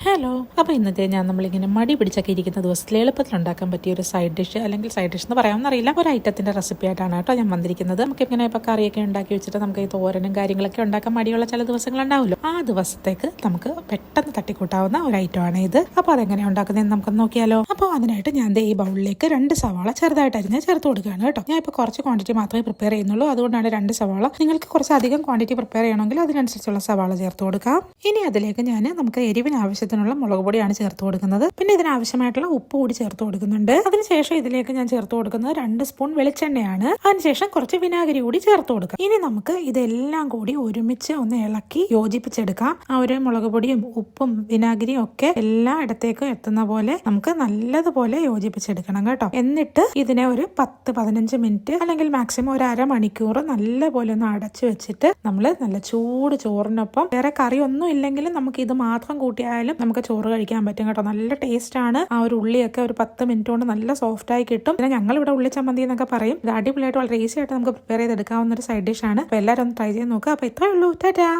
Hello. അപ്പോൾ ഇന്നത്തെ നമ്മളിങ്ങനെ മടി പിടിച്ചൊക്കെ ഇരിക്കുന്ന ദിവസത്തിൽ എളുപ്പത്തിൽ ഉണ്ടാക്കാൻ പറ്റിയ ഒരു സൈഡ് ഡിഷ് അല്ലെങ്കിൽ സൈഡ് ഡിഷ് എന്ന് പറയാമെന്നറിയില്ല, ഒരു ഐറ്റത്തിന്റെ റെസിപ്പി ആയിട്ടാണ് കേട്ടോ ഞാൻ വന്നിരിക്കുന്നത്. നമുക്ക് ഇങ്ങനെ ഇപ്പോൾ കറിയൊക്കെ ഉണ്ടാക്കി വെച്ചിട്ട് നമുക്ക് ഈ തോരനും കാര്യങ്ങളൊക്കെ ഉണ്ടാക്കാൻ മടിയുള്ള ചില ദിവസങ്ങളുണ്ടാവുമല്ലോ. ആ ദിവസത്തേക്ക് നമുക്ക് പെട്ടെന്ന് തട്ടിക്കൂട്ടാവുന്ന ഒരു ഐറ്റമാണ് ഇത്. അപ്പോൾ അതെങ്ങനെ ഉണ്ടാക്കുന്നതെന്ന് നമുക്ക് നോക്കിയാലോ. അപ്പോൾ അതിനായിട്ട് ഞാൻ ഈ ബൗളിലേക്ക് 2 സവാള ചെറുതായിട്ട് അരിഞ്ഞ് ചേർത്ത് കൊടുക്കുകയാണ് കേട്ടോ. ഞാൻ ഇപ്പോൾ കുറച്ച് ക്വാണ്ടിറ്റി മാത്രമേ പ്രിപ്പയർ ചെയ്യുന്നുള്ളൂ, അതുകൊണ്ടാണ് 2 സവാള. നിങ്ങൾക്ക് കുറച്ച് അധികം ക്വാണ്ടിറ്റി പ്രിപ്പയർ ചെയ്യണമെങ്കിൽ അതിനനുസരിച്ചുള്ള സവാള ചേർത്ത് കൊടുക്കാം. ഇനി അതിലേക്ക് നമുക്ക് എരിവിന് ആവശ്യത്തിനുള്ള മുളക് പൊടിയാണ് ചേർത്ത് കൊടുക്കുന്നത്. പിന്നെ ഇതിനാവശ്യമായിട്ടുള്ള ഉപ്പ് കൂടി ചേർത്ത് കൊടുക്കുന്നുണ്ട്. അതിനുശേഷം ഇതിലേക്ക് ഞാൻ ചേർത്ത് കൊടുക്കുന്നത് 2 സ്പൂൺ വെളിച്ചെണ്ണയാണ്. അതിനുശേഷം കുറച്ച് വിനാഗിരി കൂടി ചേർത്ത് കൊടുക്കാം. ഇനി നമുക്ക് ഇതെല്ലാം കൂടി ഒരുമിച്ച് ഒന്ന് ഇളക്കി യോജിപ്പിച്ചെടുക്കാം. ആ ഒരു മുളക് പൊടിയും ഉപ്പും വിനാഗിരിയും ഒക്കെ എല്ലാ ഇടത്തേക്കും എത്തുന്ന പോലെ നമുക്ക് നല്ലതുപോലെ യോജിപ്പിച്ചെടുക്കണം കേട്ടോ. എന്നിട്ട് ഇതിനെ ഒരു 10-15 മിനിറ്റ് അല്ലെങ്കിൽ മാക്സിമം ഒരു അരമണിക്കൂർ നല്ലപോലെ ഒന്ന് അടച്ചു വെച്ചിട്ട് നമ്മൾ നല്ല ചൂട് ചോറിനൊപ്പം വേറെ കറി ഒന്നും ഇല്ലെങ്കിലും നമുക്ക് ഇത് മാത്രം കൂട്ടിയായാലും നമുക്ക് ചോറ് കഴിക്കാൻ പറ്റും കേട്ടോ. നല്ല ടേസ്റ്റ് ആണ്. ആ ഒരു ഉള്ളിയൊക്കെ ഒരു 10 മിനിറ്റ് കൊണ്ട് നല്ല സോഫ്റ്റ് ആയി കിട്ടും. പിന്നെ ഞങ്ങൾ ഇവിടെ ഉള്ളി ചമ്മന്തി എന്നൊക്കെ പറയും. ഇത് അടിപൊളിയായിട്ട് വളരെ ഈസി ആയിട്ട് നമുക്ക് പ്രിപ്പയർ ചെയ്തെടുക്കാവുന്ന ഒരു സൈഡ് ഡിഷ് ആണ്. അപ്പോൾ എല്ലാവരും ഒന്ന് ട്രൈ ചെയ്ത് നോക്കുക. അപ്പോൾ ഇത്രയേ ഉള്ളൂ. ടാറ്റാ.